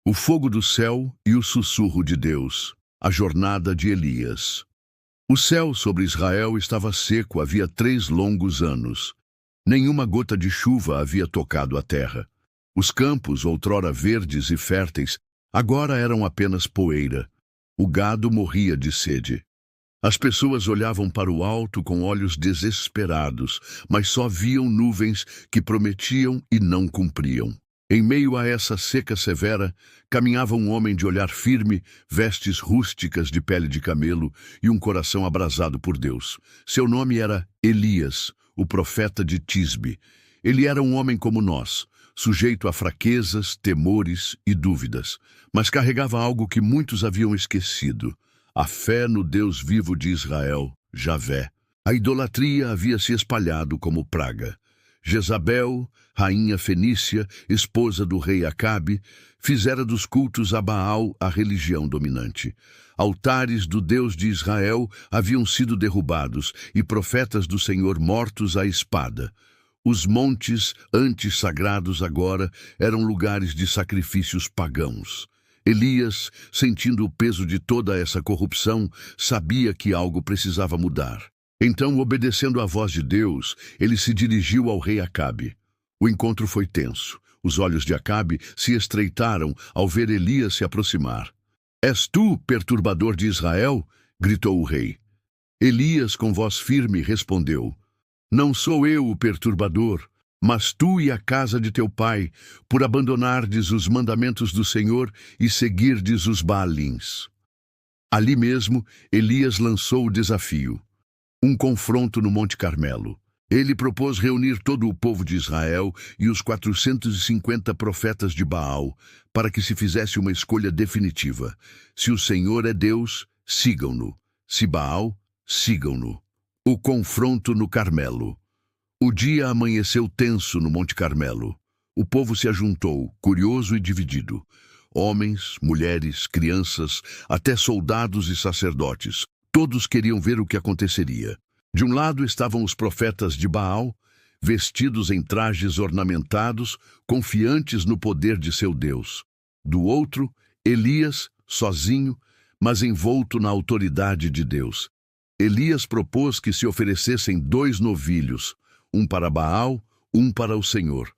O fogo do céu e o sussurro de Deus. A jornada de Elias. O céu sobre Israel estava seco havia 3 longos anos. Nenhuma gota de chuva havia tocado a terra. Os campos, outrora verdes e férteis, agora eram apenas poeira. O gado morria de sede. As pessoas olhavam para o alto com olhos desesperados, mas só viam nuvens que prometiam e não cumpriam. Em meio a essa seca severa, caminhava um homem de olhar firme, vestes rústicas de pele de camelo e um coração abrasado por Deus. Seu nome era Elias, o profeta de Tisbe. Ele era um homem como nós, sujeito a fraquezas, temores e dúvidas, mas carregava algo que muitos haviam esquecido: a fé no Deus vivo de Israel, Javé. A idolatria havia se espalhado como praga. Jezabel, rainha fenícia, esposa do rei Acabe, fizera dos cultos a Baal a religião dominante. Altares do Deus de Israel haviam sido derrubados e profetas do Senhor mortos à espada. Os montes antes sagrados agora eram lugares de sacrifícios pagãos. Elias, sentindo o peso de toda essa corrupção, sabia que algo precisava mudar. Então, obedecendo à voz de Deus, ele se dirigiu ao rei Acabe. O encontro foi tenso. Os olhos de Acabe se estreitaram ao ver Elias se aproximar. "És tu, perturbador de Israel?" gritou o rei. Elias, com voz firme, respondeu: "Não sou eu o perturbador, mas tu e a casa de teu pai, por abandonardes os mandamentos do Senhor e seguirdes os Baalins." Ali mesmo, Elias lançou o desafio. Um confronto no Monte Carmelo. Ele propôs reunir todo o povo de Israel e os 450 profetas de Baal para que se fizesse uma escolha definitiva. Se o Senhor é Deus, sigam-no. Se Baal, sigam-no. O confronto no Carmelo. O dia amanheceu tenso no Monte Carmelo. O povo se ajuntou, curioso e dividido. Homens, mulheres, crianças, até soldados e sacerdotes. Todos queriam ver o que aconteceria. De um lado estavam os profetas de Baal, vestidos em trajes ornamentados, confiantes no poder de seu Deus. Do outro, Elias, sozinho, mas envolto na autoridade de Deus. Elias propôs que se oferecessem 2 novilhos, um para Baal, um para o Senhor.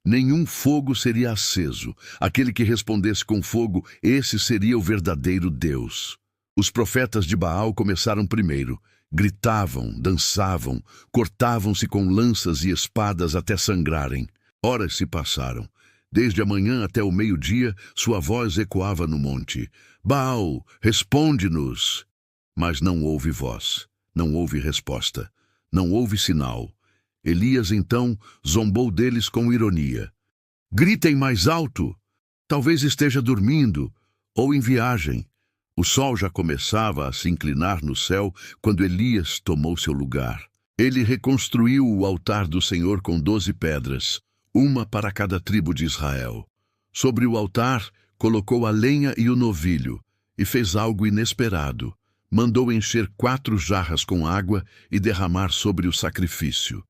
Nenhum fogo seria aceso. Aquele que respondesse com fogo, esse seria o verdadeiro Deus. Os profetas de Baal começaram primeiro. Gritavam, dançavam, cortavam-se com lanças e espadas até sangrarem. Horas se passaram. Desde a manhã até o meio-dia, sua voz ecoava no monte: "Baal, responde-nos!" Mas não houve voz, não houve resposta, não houve sinal. Elias, então, zombou deles com ironia: "Gritem mais alto! Talvez esteja dormindo ou em viagem." O sol já começava a se inclinar no céu quando Elias tomou seu lugar. Ele reconstruiu o altar do Senhor com 12 pedras, uma para cada tribo de Israel. Sobre o altar, colocou a lenha e o novilho, e fez algo inesperado. Mandou encher 4 jarras com água e derramar sobre o sacrifício.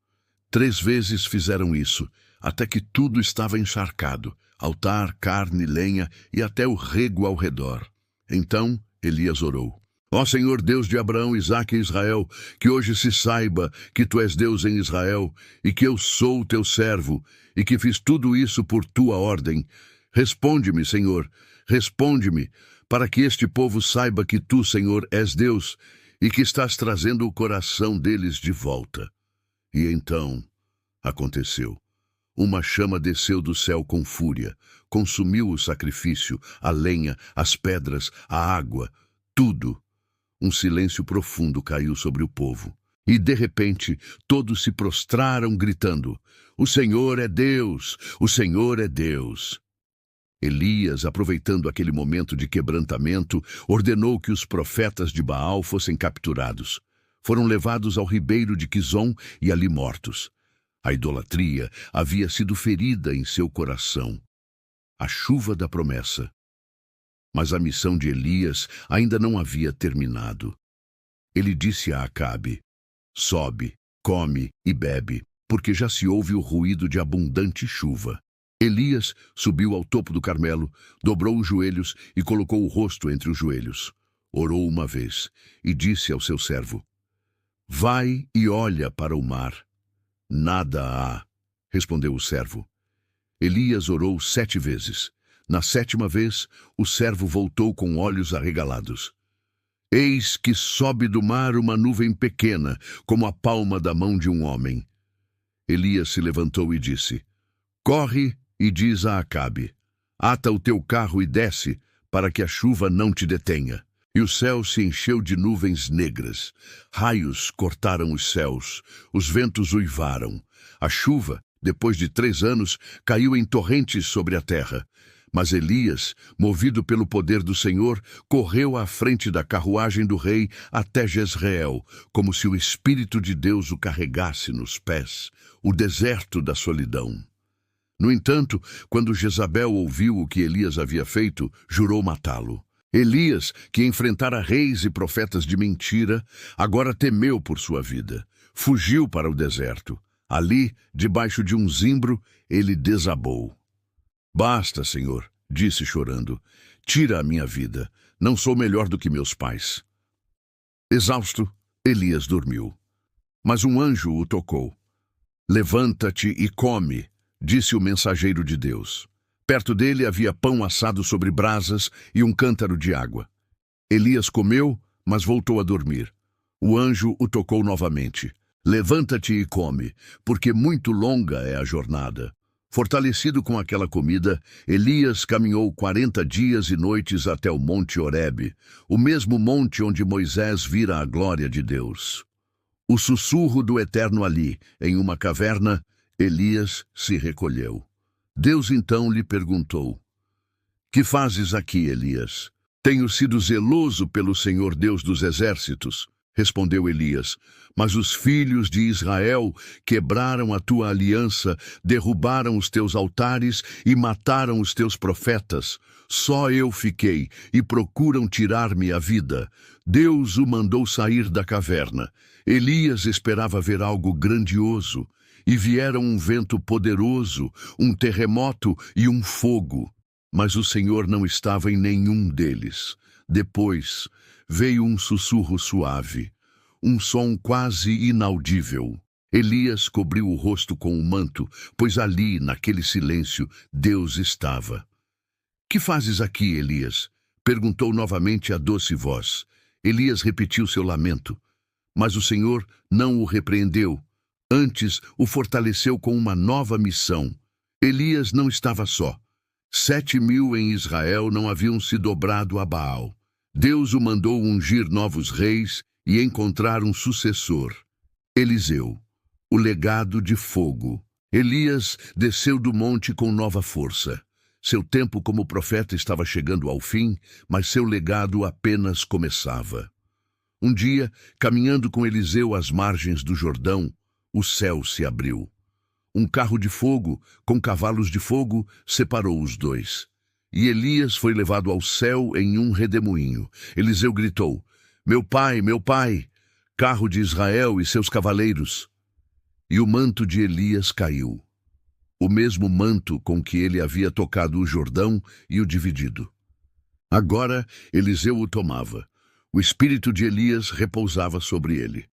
3 vezes fizeram isso, até que tudo estava encharcado: altar, carne, lenha e até o rego ao redor. Então Elias orou: "Ó Senhor Deus de Abraão, Isaque e Israel, que hoje se saiba que tu és Deus em Israel e que eu sou teu servo e que fiz tudo isso por tua ordem. Responde-me, Senhor, responde-me, para que este povo saiba que tu, Senhor, és Deus e que estás trazendo o coração deles de volta." E então aconteceu. Uma chama desceu do céu com fúria, consumiu o sacrifício, a lenha, as pedras, a água, tudo. Um silêncio profundo caiu sobre o povo. E, de repente, todos se prostraram gritando: "O Senhor é Deus! O Senhor é Deus!" Elias, aproveitando aquele momento de quebrantamento, ordenou que os profetas de Baal fossem capturados. Foram levados ao ribeiro de Quizon e ali mortos. A idolatria havia sido ferida em seu coração. A chuva da promessa. Mas a missão de Elias ainda não havia terminado. Ele disse a Acabe: "Sobe, come e bebe, porque já se ouve o ruído de abundante chuva." Elias subiu ao topo do Carmelo, dobrou os joelhos e colocou o rosto entre os joelhos. Orou uma vez e disse ao seu servo: Vai e olha para o mar. Nada há, respondeu o servo. Elias orou 7 vezes. Na 7ª vez, o servo voltou com olhos arregalados. Eis que sobe do mar uma nuvem pequena, como a palma da mão de um homem. Elias se levantou e disse: Corre e diz a Acabe: Ata o teu carro e desce, para que a chuva não te detenha. E o céu se encheu de nuvens negras. Raios cortaram os céus, os ventos uivaram. A chuva, depois de 3 anos, caiu em torrentes sobre a terra. Mas Elias, movido pelo poder do Senhor, correu à frente da carruagem do rei até Jezreel, como se o Espírito de Deus o carregasse nos pés, o deserto da solidão. No entanto, quando Jezabel ouviu o que Elias havia feito, jurou matá-lo. Elias, que enfrentara reis e profetas de mentira, agora temeu por sua vida. Fugiu para o deserto. Ali, debaixo de um zimbro, ele desabou. Basta, Senhor, disse chorando. Tira a minha vida. Não sou melhor do que meus pais. Exausto, Elias dormiu. Mas um anjo o tocou. Levanta-te e come, disse o mensageiro de Deus. Perto dele havia pão assado sobre brasas e um cântaro de água. Elias comeu, mas voltou a dormir. O anjo o tocou novamente. Levanta-te e come, porque muito longa é a jornada. Fortalecido com aquela comida, Elias caminhou 40 dias e noites até o monte Horebe, o mesmo monte onde Moisés vira a glória de Deus. O sussurro do Eterno ali, em uma caverna, Elias se recolheu. Deus então lhe perguntou: Que fazes aqui, Elias? Tenho sido zeloso pelo Senhor Deus dos exércitos, respondeu Elias, mas os filhos de Israel quebraram a tua aliança, derrubaram os teus altares e mataram os teus profetas. Só eu fiquei e procuram tirar-me a vida. Deus o mandou sair da caverna. Elias esperava ver algo grandioso, e vieram um vento poderoso, um terremoto e um fogo. Mas o Senhor não estava em nenhum deles. Depois veio um sussurro suave, um som quase inaudível. Elias cobriu o rosto com o manto, pois ali, naquele silêncio, Deus estava. Que fazes aqui, Elias? Perguntou novamente a doce voz. Elias repetiu seu lamento, mas o Senhor não o repreendeu. Antes, o fortaleceu com uma nova missão. Elias não estava só. 7.000 em Israel não haviam se dobrado a Baal. Deus o mandou ungir novos reis e encontrar um sucessor. Eliseu, o legado de fogo. Elias desceu do monte com nova força. Seu tempo como profeta estava chegando ao fim, mas seu legado apenas começava. Um dia, caminhando com Eliseu às margens do Jordão, o céu se abriu. Um carro de fogo, com cavalos de fogo, separou os dois. E Elias foi levado ao céu em um redemoinho. Eliseu gritou: meu pai, carro de Israel e seus cavaleiros! E o manto de Elias caiu. O mesmo manto com que ele havia tocado o Jordão e o dividido. Agora Eliseu o tomava. O espírito de Elias repousava sobre ele.